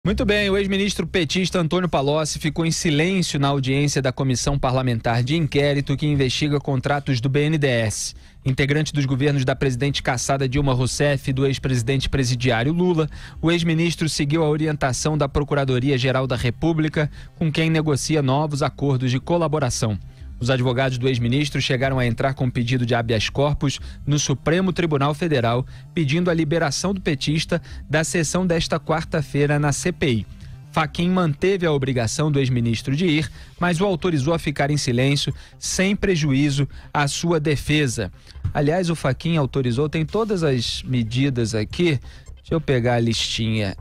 Muito bem, o ex-ministro petista Antônio Palocci ficou em silêncio na audiência da Comissão Parlamentar de Inquérito que investiga contratos do BNDES. Integrante dos governos da presidente cassada Dilma Rousseff e do ex-presidente presidiário Lula, o ex-ministro seguiu a orientação da Procuradoria-Geral da República, com quem negocia novos acordos de colaboração. Os advogados do ex-ministro chegaram a entrar com pedido de habeas corpus no Supremo Tribunal Federal, pedindo a liberação do petista da sessão desta quarta-feira na CPI. Fachin manteve a obrigação do ex-ministro de ir, mas o autorizou a ficar em silêncio, sem prejuízo à sua defesa. Aliás, o Fachin autorizou, tem todas as medidas aqui. Deixa eu pegar a listinha.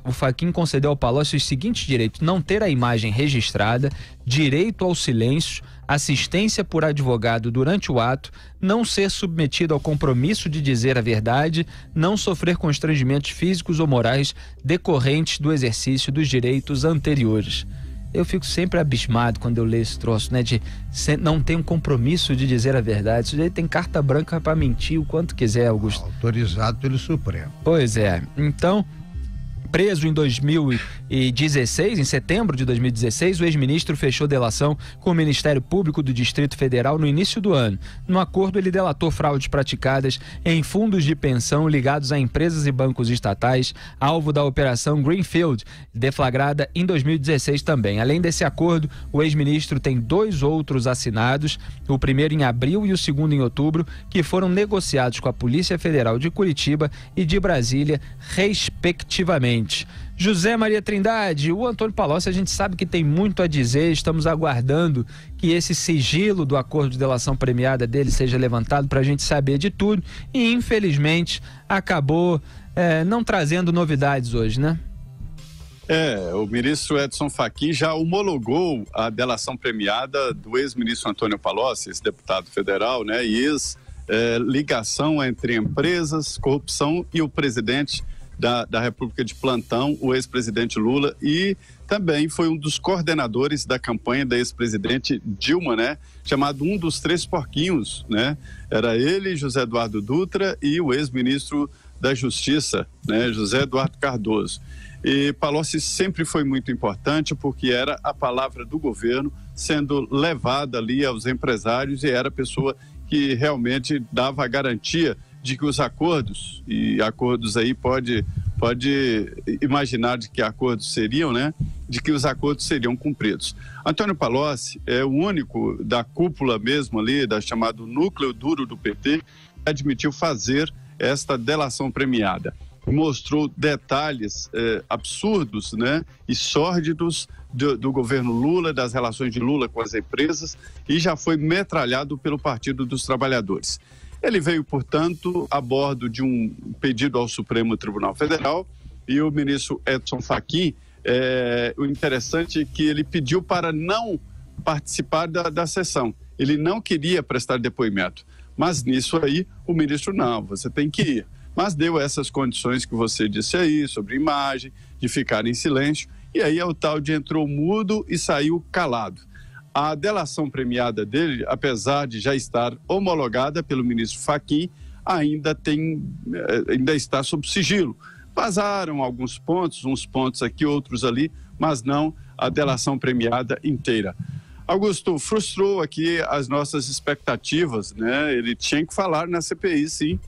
O Fachin concedeu ao Palocci os seguintes direitos: não ter a imagem registrada, direito ao silêncio, assistência por advogado durante o ato, não ser submetido ao compromisso de dizer a verdade, não sofrer constrangimentos físicos ou morais decorrentes do exercício dos direitos anteriores. Eu fico sempre abismado quando eu leio esse troço, né? De não ter um compromisso de dizer a verdade. Isso aí tem carta branca para mentir o quanto quiser, Augusto. Autorizado pelo Supremo. Pois é. Então, preso em 2016, em setembro de 2016, o ex-ministro fechou delação com o Ministério Público do Distrito Federal no início do ano. No acordo, ele delatou fraudes praticadas em fundos de pensão ligados a empresas e bancos estatais, alvo da Operação Greenfield, deflagrada em 2016 também. Além desse acordo, o ex-ministro tem 2 outros assinados, o primeiro em abril e o segundo em outubro, que foram negociados com a Polícia Federal de Curitiba e de Brasília, respectivamente. José Maria Trindade, o Antônio Palocci, a gente sabe que tem muito a dizer, estamos aguardando que esse sigilo do acordo de delação premiada dele seja levantado para a gente saber de tudo e infelizmente acabou não trazendo novidades hoje, né? O ministro Edson Fachin já homologou a delação premiada do ex-ministro Antônio Palocci, esse deputado federal, né? E ligação entre empresas, corrupção e o presidente da República de plantão, o ex-presidente Lula, e também foi um dos coordenadores da campanha da ex-presidente Dilma, né? Chamado um dos 3 porquinhos, né? Era ele, José Eduardo Dutra e o ex-ministro da Justiça, né? José Eduardo Cardoso. E Palocci sempre foi muito importante porque era a palavra do governo sendo levada ali aos empresários e era a pessoa que realmente dava a garantia de que os acordos, e acordos aí pode imaginar de que acordos seriam, né? De que os acordos seriam cumpridos. Antônio Palocci é o único da cúpula mesmo ali, da chamado núcleo duro do PT, que admitiu fazer esta delação premiada. Mostrou detalhes absurdos, né? E sórdidos do governo Lula, das relações de Lula com as empresas, e já foi metralhado pelo Partido dos Trabalhadores. Ele veio, portanto, a bordo de um pedido ao Supremo Tribunal Federal e o ministro Edson Fachin, o interessante é que ele pediu para não participar da sessão. Ele não queria prestar depoimento, mas nisso aí o ministro não, você tem que ir. Mas deu essas condições que você disse aí, sobre imagem, de ficar em silêncio, e aí é o tal de entrou mudo e saiu calado. A delação premiada dele, apesar de já estar homologada pelo ministro Fachin, ainda está sob sigilo. Vazaram alguns pontos, uns pontos aqui, outros ali, mas não a delação premiada inteira. Augusto, frustrou aqui as nossas expectativas, né? Ele tinha que falar na CPI, sim.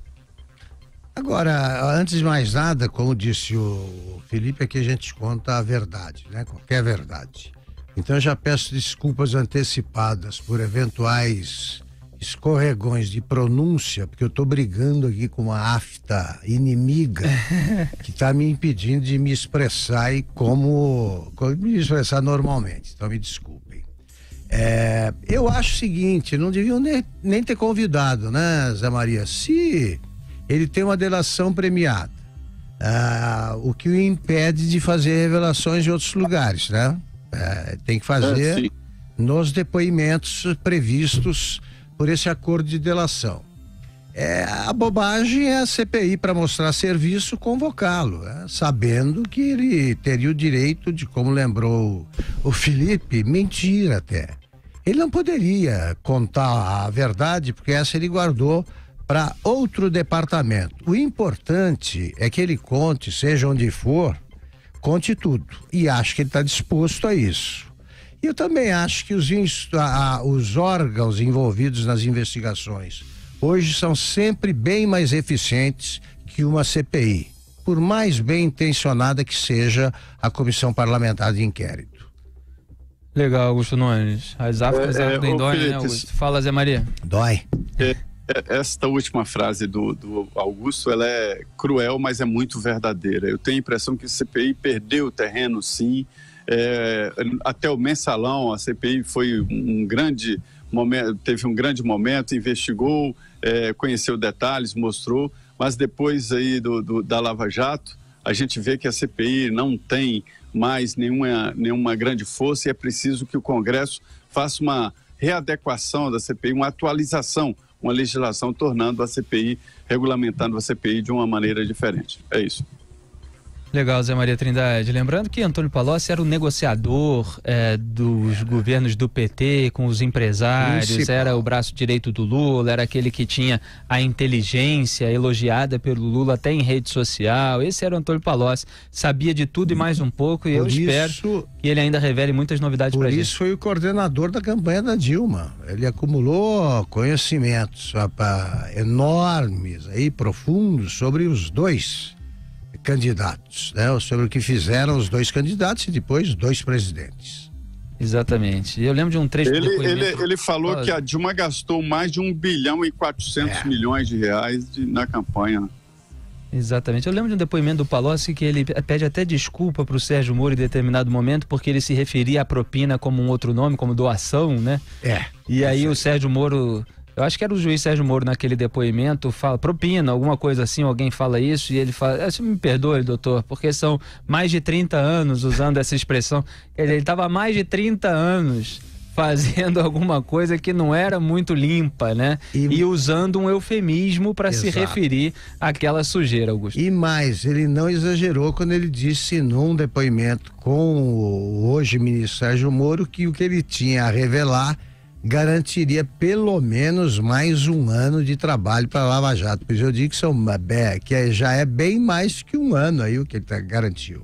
Agora, antes de mais nada, como disse o Felipe, aqui a gente conta a verdade, né? Qualquer verdade. Então eu já peço desculpas antecipadas por eventuais escorregões de pronúncia, porque eu estou brigando aqui com uma afta inimiga que está me impedindo de me expressar me expressar normalmente. Então me desculpem. Eu acho o seguinte, não deviam nem ter convidado, né, Zé Maria? Se ele tem uma delação premiada, o que o impede de fazer revelações em outros lugares, né? Tem que fazer nos depoimentos previstos por esse acordo de delação. A bobagem é a CPI, para mostrar serviço, convocá-lo, sabendo que ele teria o direito de, como lembrou o Felipe, mentir até. Ele não poderia contar a verdade, porque essa ele guardou para outro departamento. O importante é que ele conte, seja onde for, conte tudo. E acho que ele está disposto a isso. E eu também acho que os órgãos envolvidos nas investigações hoje são sempre bem mais eficientes que uma CPI, por mais bem intencionada que seja a Comissão Parlamentar de Inquérito. Legal, Augusto Nunes. As Áfricas ardem dói, né, Augusto? Fala, Zé Maria. Dói. Esta última frase do Augusto, ela é cruel, mas é muito verdadeira. Eu tenho a impressão que a CPI perdeu o terreno, sim. Até o mensalão, a CPI foi um grande momento, teve um grande momento, investigou, conheceu detalhes, mostrou, mas depois aí da Lava Jato, a gente vê que a CPI não tem mais nenhuma grande força e é preciso que o Congresso faça uma readequação da CPI, uma atualização, uma legislação tornando a CPI, regulamentando a CPI de uma maneira diferente. É isso. Legal, Zé Maria Trindade. Lembrando que Antônio Palocci era o negociador dos governos do PT com os empresários, era o braço direito do Lula, era aquele que tinha a inteligência elogiada pelo Lula até em rede social. Esse era o Antônio Palocci, sabia de tudo e mais um pouco, e eu espero que ele ainda revele muitas novidades pra gente. Por isso foi o coordenador da campanha da Dilma. Ele acumulou conhecimentos enormes, profundos sobre os dois candidatos, né? Sobre o que fizeram os dois candidatos e depois os dois presidentes. Exatamente. Eu lembro de um trecho do depoimento. Ele falou que a Dilma gastou mais de 1,4 bilhão de reais na campanha. Exatamente. Eu lembro de um depoimento do Palocci que ele pede até desculpa para o Sérgio Moro em determinado momento, porque ele se referia à propina como um outro nome, como doação, né? E aí o Sérgio Moro... Eu acho que era o juiz Sérgio Moro naquele depoimento, fala propina, alguma coisa assim, alguém fala isso e ele fala, me perdoe, doutor, porque são mais de 30 anos usando essa expressão. Ele estava há mais de 30 anos fazendo alguma coisa que não era muito limpa, né? E usando um eufemismo para se referir àquela sujeira, Augusto. E mais, ele não exagerou quando ele disse num depoimento com o hoje ministro Sérgio Moro que o que ele tinha a revelar garantiria pelo menos mais um ano de trabalho para a Lava Jato. Pois eu digo que já é bem mais que um ano aí o que ele garantiu.